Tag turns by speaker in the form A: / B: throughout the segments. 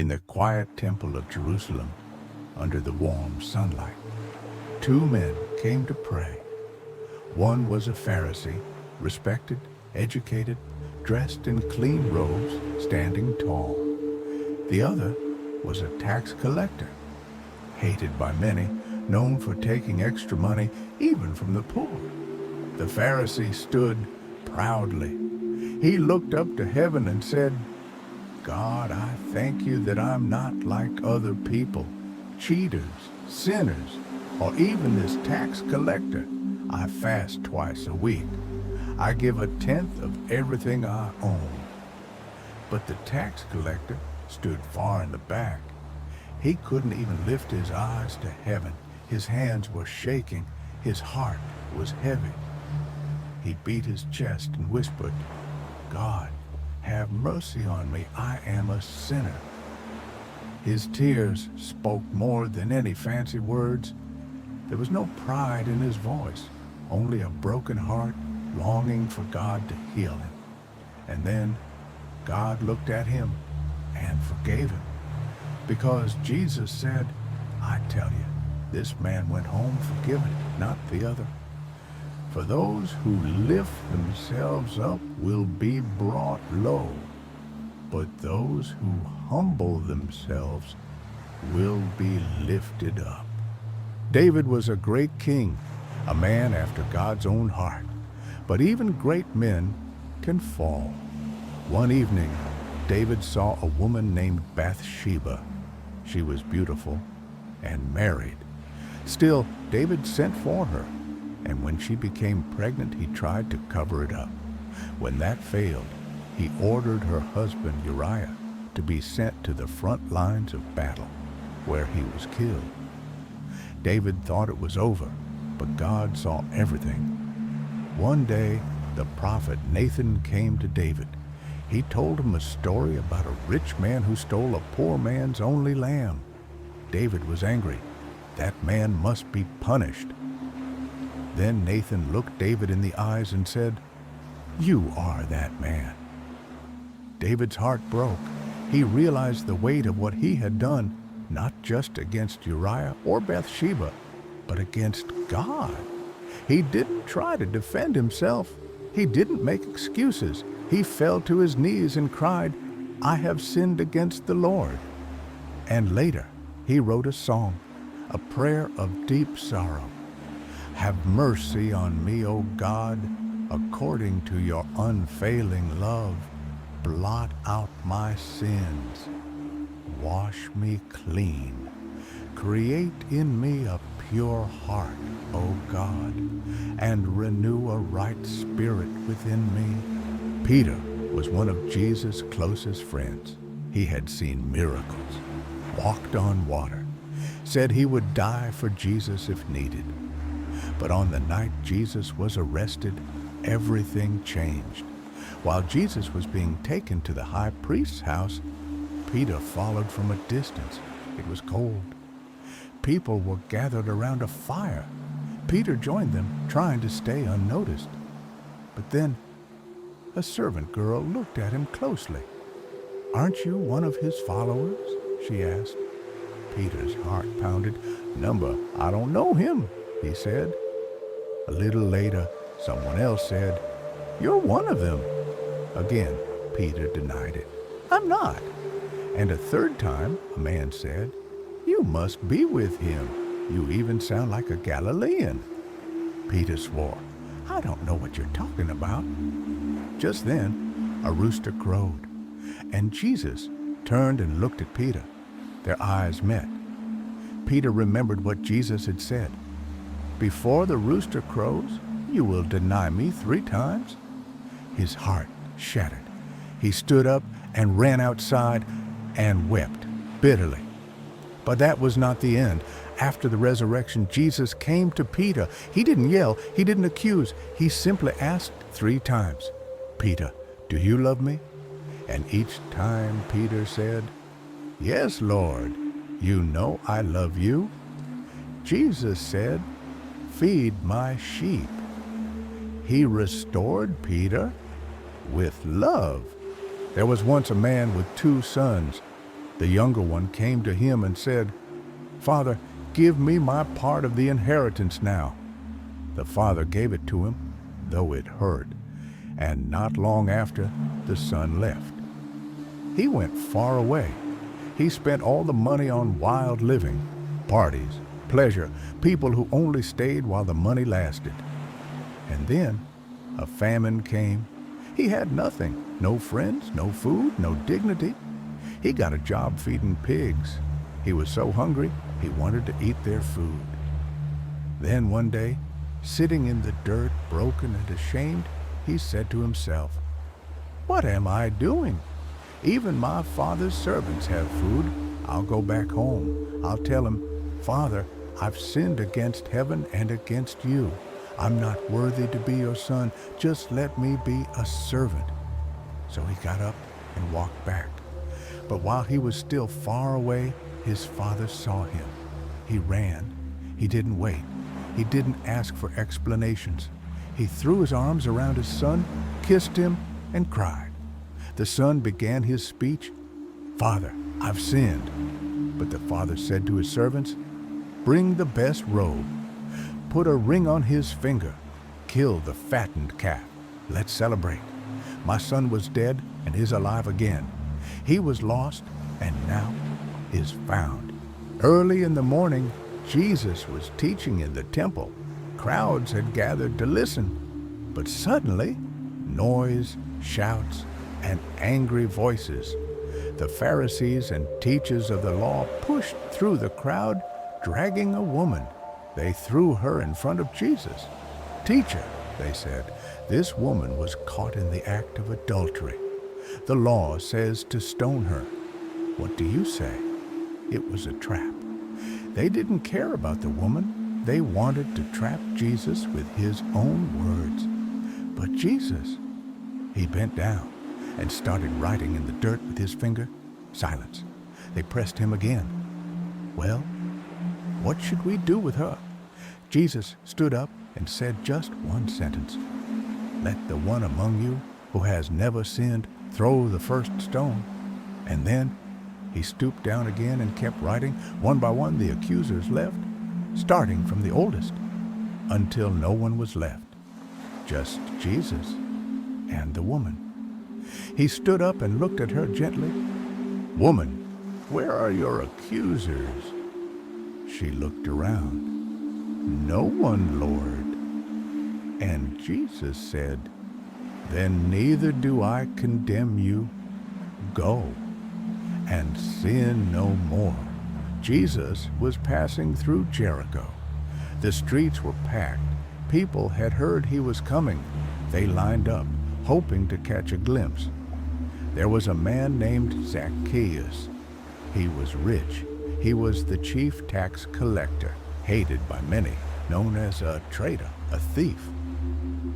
A: in the quiet temple of Jerusalem, under the warm sunlight, two men came to pray. One was a Pharisee, respected, educated, dressed in clean robes, standing tall. The other was a tax collector, hated by many, known for taking extra money even from the poor. The Pharisee stood proudly. He looked up to heaven and said, "God, I thank you that I'm not like other people, cheaters, sinners, or even this tax collector. I fast twice a week. I give a tenth of everything I own." But the tax collector stood far in the back. He couldn't even lift his eyes to heaven. His hands were shaking. His heart was heavy. He beat his chest and whispered, "God, have mercy on me. I am a sinner." His tears spoke more than any fancy words. There was no pride in his voice, only a broken heart longing for God to heal him. And then God looked at him and forgave him. Because Jesus said, "I tell you, this man went home forgiven, not the other." For those who lift themselves up will be brought low, but those who humble themselves will be lifted up. David was a great king, a man after God's own heart. But even great men can fall. One evening, David saw a woman named Bathsheba. She was beautiful and married. Still, David sent for her, and when she became pregnant, he tried to cover it up. When that failed, he ordered her husband Uriah to be sent to the front lines of battle, where he was killed. David thought it was over, but God saw everything. One day, the prophet Nathan came to David. He told him a story about a rich man who stole a poor man's only lamb. David was angry. That man must be punished. Then Nathan looked David in the eyes and said, "You are that man." David's heart broke. He realized the weight of what he had done, not just against Uriah or Bathsheba, but against God. He didn't try to defend himself. He didn't make excuses. He fell to his knees and cried, "I have sinned against the Lord." And later, he wrote a song, a prayer of deep sorrow. "Have mercy on me, O God, according to your unfailing love. Blot out my sins. Wash me clean. Create in me a pure heart, O God, and renew a right spirit within me." Peter was one of Jesus' closest friends. He had seen miracles, walked on water, said he would die for Jesus if needed. But on the night Jesus was arrested, everything changed. While Jesus was being taken to the high priest's house, Peter followed from a distance. It was cold. People were gathered around a fire. Peter joined them, trying to stay unnoticed. But then a servant girl looked at him closely. "Aren't you one of his followers?" she asked. Peter's heart pounded. "Number, I don't know him," he said. A little later, someone else said, "You're one of them." Again, Peter denied it. "I'm not." And a third time, a man said, "You must be with him. You even sound like a Galilean." Peter swore, "I don't know what you're talking about." Just then, a rooster crowed, and Jesus turned and looked at Peter. Their eyes met. Peter remembered what Jesus had said. "Before the rooster crows, you will deny me 3 times?" His heart shattered. He stood up and ran outside and wept bitterly. But that was not the end. After the resurrection, Jesus came to Peter. He didn't yell. He didn't accuse. He simply asked 3 times, "Peter, do you love me?" And each time Peter said, "Yes, Lord, you know I love you." Jesus said, "Feed my sheep." He restored Peter with love. There was once a man with 2 sons. The younger one came to him and said, "Father, give me my part of the inheritance now." The father gave it to him, though it hurt, and not long after, the son left. He went far away. He spent all the money on wild living, parties, pleasure, people who only stayed while the money lasted. And then a famine came. He had nothing, no friends, no food, no dignity. He got a job feeding pigs. He was so hungry, he wanted to eat their food. Then one day, sitting in the dirt, broken and ashamed, he said to himself, "What am I doing? Even my father's servants have food. I'll go back home. I'll tell him, 'Father, I've sinned against heaven and against you. I'm not worthy to be your son. Just let me be a servant.'" So he got up and walked back. But while he was still far away, his father saw him. He ran. He didn't wait. He didn't ask for explanations. He threw his arms around his son, kissed him, and cried. The son began his speech, "Father, I've sinned." But the father said to his servants, "Bring the best robe. Put a ring on his finger. Kill the fattened calf. Let's celebrate. My son was dead and is alive again. He was lost and now is found." Early in the morning, Jesus was teaching in the temple. Crowds had gathered to listen. But suddenly, noise, shouts, and angry voices. The Pharisees and teachers of the law pushed through the crowd, dragging a woman. They threw her in front of Jesus. "Teacher," they said, "this woman was caught in the act of adultery. The law says to stone her. What do you say?" It was a trap. They didn't care about the woman. They wanted to trap Jesus with his own words. But Jesus, he bent down and started writing in the dirt with his finger. Silence. They pressed him again. "Well, what should we do with her?" Jesus stood up and said just one sentence. "Let the one among you who has never sinned throw the first stone." And then he stooped down again and kept writing. One by one the accusers left, starting from the oldest, until no one was left, just Jesus and the woman. He stood up and looked at her gently. "Woman, where are your accusers?" She looked around. "No one, Lord." And Jesus said, "Then neither do I condemn you. Go and sin no more." Jesus was passing through Jericho. The streets were packed. People had heard he was coming. They lined up, hoping to catch a glimpse. There was a man named Zacchaeus. He was rich. He was the chief tax collector, hated by many, known as a traitor, a thief.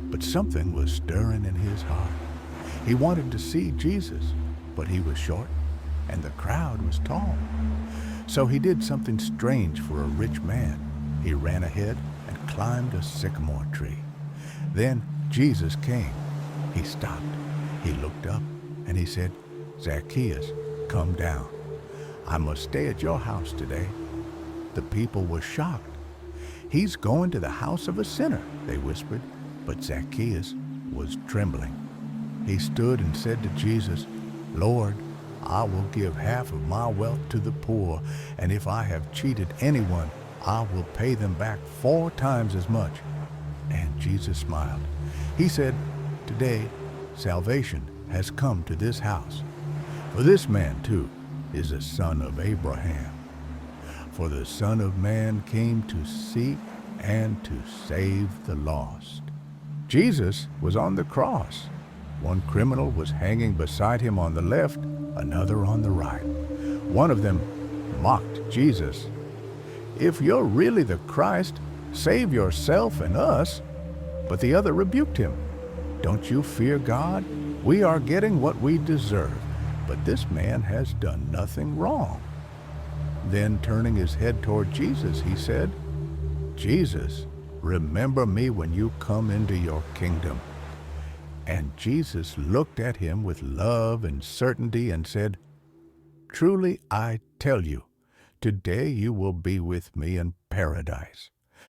A: But something was stirring in his heart. He wanted to see Jesus, but he was short, and the crowd was tall. So he did something strange for a rich man. He ran ahead and climbed a sycamore tree. Then Jesus came. He stopped. He looked up and he said, "Zacchaeus, come down. I must stay at your house today." The people were shocked. "He's going to the house of a sinner," they whispered. But Zacchaeus was trembling. He stood and said to Jesus, "Lord, I will give half of my wealth to the poor, and if I have cheated anyone, I will pay them back 4 times as much." And Jesus smiled. He said, "Today, salvation has come to this house. For this man, too, is a son of Abraham. For the Son of Man came to seek and to save the lost." Jesus was on the cross. One criminal was hanging beside him on the left, another on the right. One of them mocked Jesus. "If you're really the Christ, save yourself and us." But the other rebuked him. "Don't you fear God? We are getting what we deserve, but this man has done nothing wrong." Then turning his head toward Jesus, he said, "Jesus, remember me when you come into your kingdom." And Jesus looked at him with love and certainty and said, Truly I tell you, today you will be with me in paradise.